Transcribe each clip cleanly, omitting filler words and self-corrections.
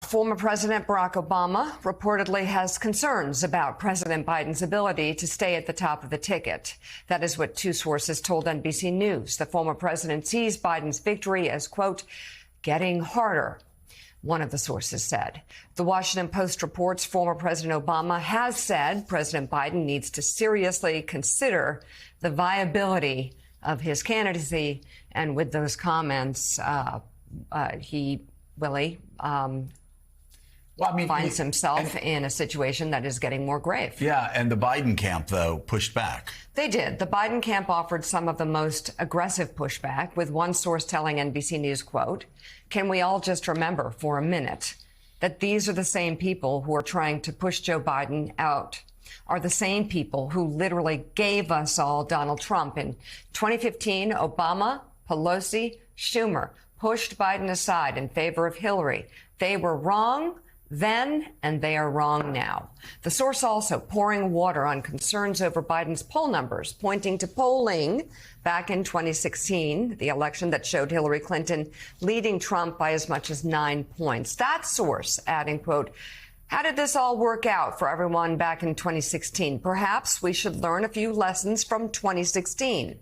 Former President Barack Obama reportedly has concerns about President Biden's ability to stay at the top of the ticket. That is what two sources told NBC News. The former president sees Biden's victory as, quote, getting harder. One of the sources said. The Washington Post reports former President Obama has said President Biden needs to seriously consider the viability of his candidacy. And with those comments, finds himself in a situation that is getting more grave. Yeah, and the Biden camp, though, pushed back. They did. The Biden camp offered some of the most aggressive pushback, with one source telling NBC News, quote, can we all just remember for a minute that these are the same people who are trying to push Joe Biden out, are the same people who literally gave us all Donald Trump. In 2015, Obama, Pelosi, Schumer pushed Biden aside in favor of Hillary. They were wrong then, and they are wrong now. The source also pouring water on concerns over Biden's poll numbers, pointing to polling back in 2016, the election that showed Hillary Clinton leading Trump by as much as 9 points. That source adding, quote, how did this all work out for everyone back in 2016? Perhaps we should learn a few lessons from 2016.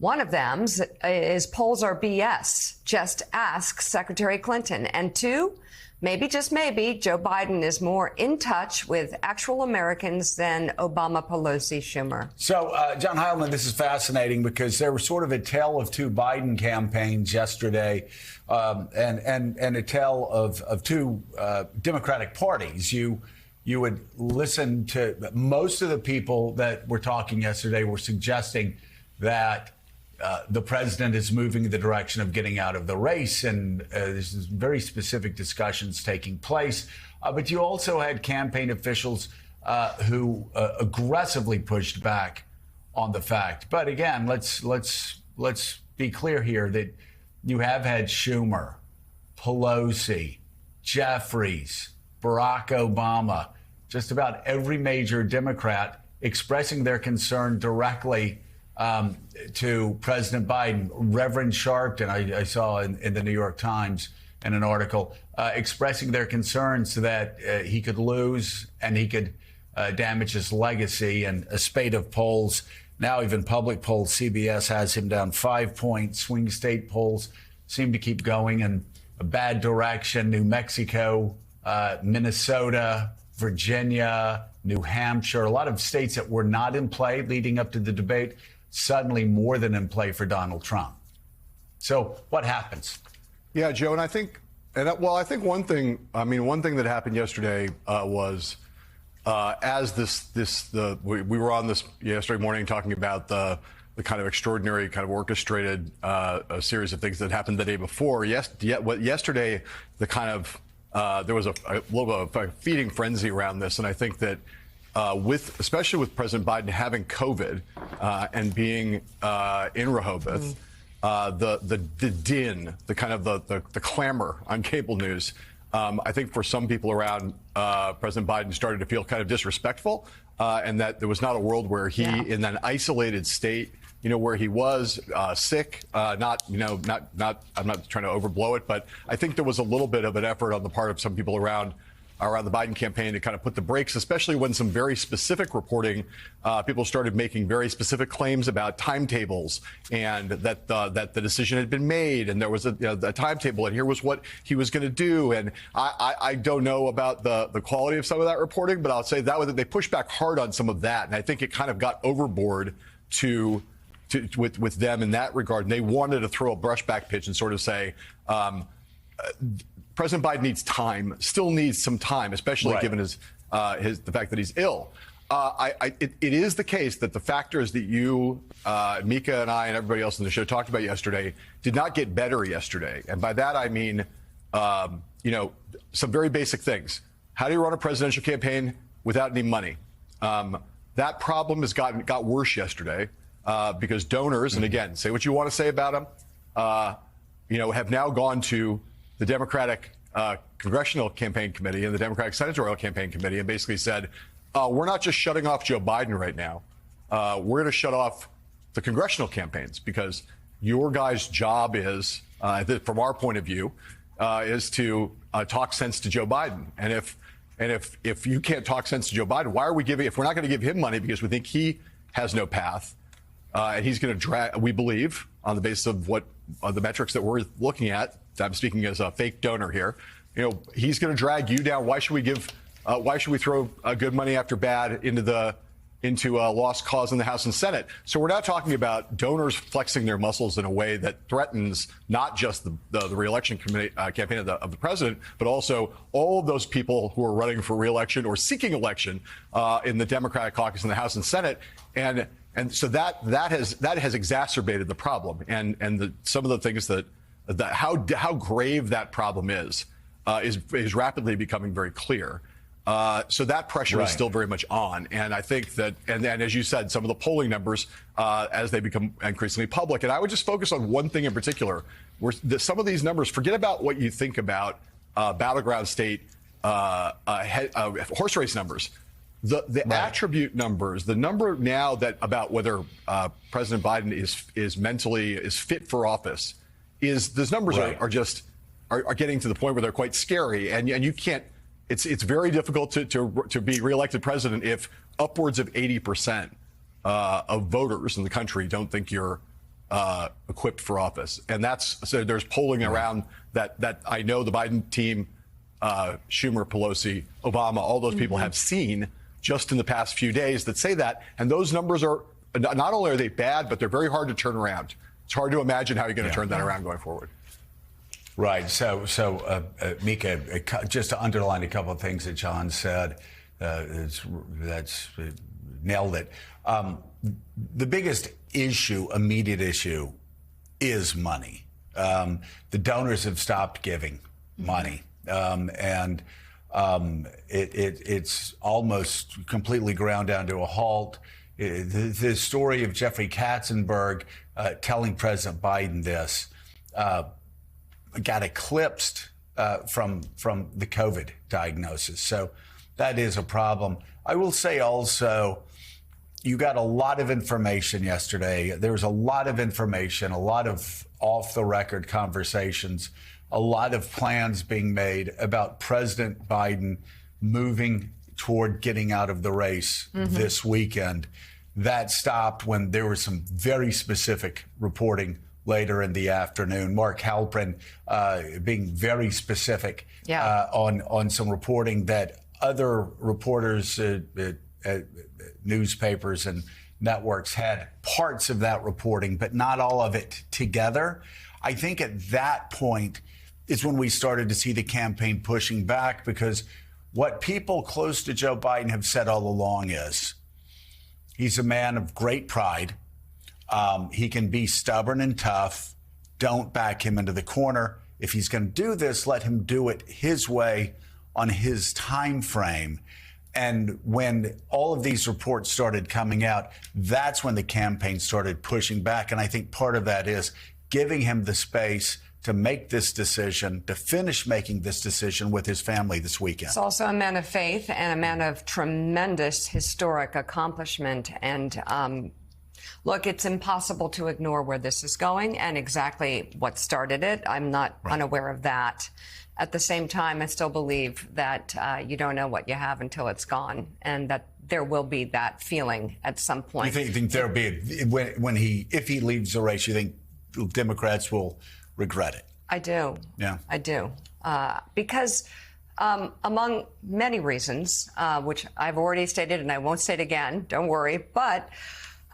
One of them is polls are BS. Just ask Secretary Clinton. And two, maybe, just maybe, Joe Biden is more in touch with actual Americans than Obama, Pelosi, Schumer. So, John Heilemann, this is fascinating because there was sort of a tale of two Biden campaigns yesterday and a tale of two Democratic parties. You would listen to most of the people that were talking yesterday were suggesting that the president is moving in the direction of getting out of the race, and there's very specific discussions taking place. But you also had campaign officials who aggressively pushed back on the fact. But again, let's be clear here that you have had Schumer, Pelosi, Jeffries, Barack Obama, just about every major Democrat expressing their concern directly to President Biden. Reverend Sharpton, I saw in the New York Times in an article expressing their concerns that he could lose and he could damage his legacy. And a spate of polls, now even public polls, CBS has him down 5 points. Swing state polls seem to keep going in a bad direction. New Mexico, Minnesota, Virginia, New Hampshire, a lot of states that were not in play leading up to the debate, suddenly more than in play for Donald Trump. So what happens? Yeah, Joe, and I think one thing that happened yesterday was we were on this yesterday morning talking about the kind of extraordinary, kind of orchestrated a series of things that happened the day before. Yesterday, the kind of there was a little bit of a feeding frenzy around this, and I think that especially with President Biden having COVID and being in Rehoboth, the din, the kind of the clamor on cable news, I think for some people around President Biden started to feel kind of disrespectful, and that there was not a world where he, in an isolated state, where he was sick, I'm not trying to overblow it, but I think there was a little bit of an effort on the part of some people around the Biden campaign to kind of put the brakes, especially when some very specific reporting, people started making very specific claims about timetables and that the decision had been made and there was a timetable and here was what he was going to do. And I don't know about the quality of some of that reporting, but I'll say that they pushed back hard on some of that. And I think it kind of got overboard with them in that regard. And they wanted to throw a brushback pitch and sort of say, President Biden still needs some time, especially given the fact that he's ill. It is the case that the factors that you, Mika and I and everybody else in the show talked about yesterday did not get better yesterday. And by that, I mean, some very basic things. How do you run a presidential campaign without any money? That problem got worse yesterday because donors, and again, say what you want to say about them, have now gone to the Democratic Congressional Campaign Committee and the Democratic Senatorial Campaign Committee and basically said, we're not just shutting off Joe Biden right now. We're going to shut off the congressional campaigns because your guys' job is, from our point of view, is to talk sense to Joe Biden. And if you can't talk sense to Joe Biden, why are we giving? If we're not going to give him money because we think he has no path, and he's going to drag, we believe, on the basis of what the metrics that we're looking at. I'm speaking as a fake donor here. He's going to drag you down. Why should we give? Why should we throw good money after bad into a lost cause in the House and Senate? So we're not talking about donors flexing their muscles in a way that threatens not just the reelection campaign of the president, but also all of those people who are running for reelection or seeking election in the Democratic caucus in the House and Senate. And so that has exacerbated the problem. And some of the things that how grave that problem is rapidly becoming very clear. So that pressure is still very much on. And I think that, and as you said, some of the polling numbers, as they become increasingly public, and I would just focus on one thing in particular, where some of these numbers, forget about what you think about battleground state horse race numbers. The attribute numbers, the number now that about whether President Biden is fit for office, those numbers are getting to the point where they're quite scary, and you can't. It's very difficult to be reelected president if upwards of 80% of voters in the country don't think you're equipped for office, and so there's polling around that I know the Biden team, Schumer, Pelosi, Obama, all those people have seen just in the past few days that say that, and those numbers are not only are they bad, but they're very hard to turn around. It's hard to imagine how you're going to turn that around going forward. Right. So, Mika, just to underline a couple of things that John said, that's nailed it. The biggest immediate issue, is money. The donors have stopped giving money, and it's almost completely ground down to a halt. The story of Jeffrey Katzenberg telling President Biden this got eclipsed from the COVID diagnosis. So that is a problem. I will say also, you got a lot of information yesterday. There was a lot of information, a lot of off-the-record conversations, a lot of plans being made about President Biden moving toward getting out of the race this weekend. That stopped when there was some very specific reporting later in the afternoon. Mark Halperin being very specific on some reporting that other reporters, newspapers and networks had parts of that reporting, but not all of it together. I think at that point is when we started to see the campaign pushing back, because what people close to Joe Biden have said all along is he's a man of great pride. He can be stubborn and tough. Don't back him into the corner. If he's going to do this, let him do it his way on his time frame. And when all of these reports started coming out, that's when the campaign started pushing back. And I think part of that is giving him the space to make this decision, to finish making this decision with his family this weekend. He's also a man of faith and a man of tremendous historic accomplishment. And look, it's impossible to ignore where this is going and exactly what started it. I'm not unaware of that. At the same time, I still believe that you don't know what you have until it's gone, and that there will be that feeling at some point. You think there'll be if he leaves the race, you think Democrats will regret it? I do. Yeah, I do, because among many reasons, which I've already stated and I won't state again. Don't worry, but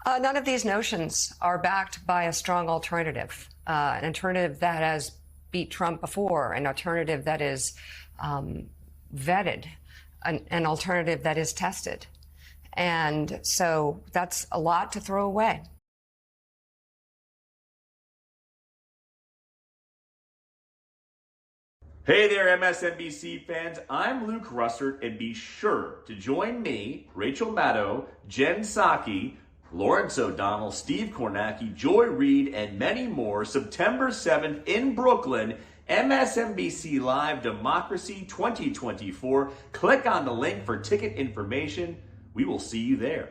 none of these notions are backed by a strong alternative, an alternative that has beat Trump before, an alternative that is vetted, an alternative that is tested. And so that's a lot to throw away. Hey there, MSNBC fans. I'm Luke Russert, and be sure to join me, Rachel Maddow, Jen Psaki, Lawrence O'Donnell, Steve Kornacki, Joy Reid, and many more September 7th in Brooklyn, MSNBC Live Democracy 2024. Click on the link for ticket information. We will see you there.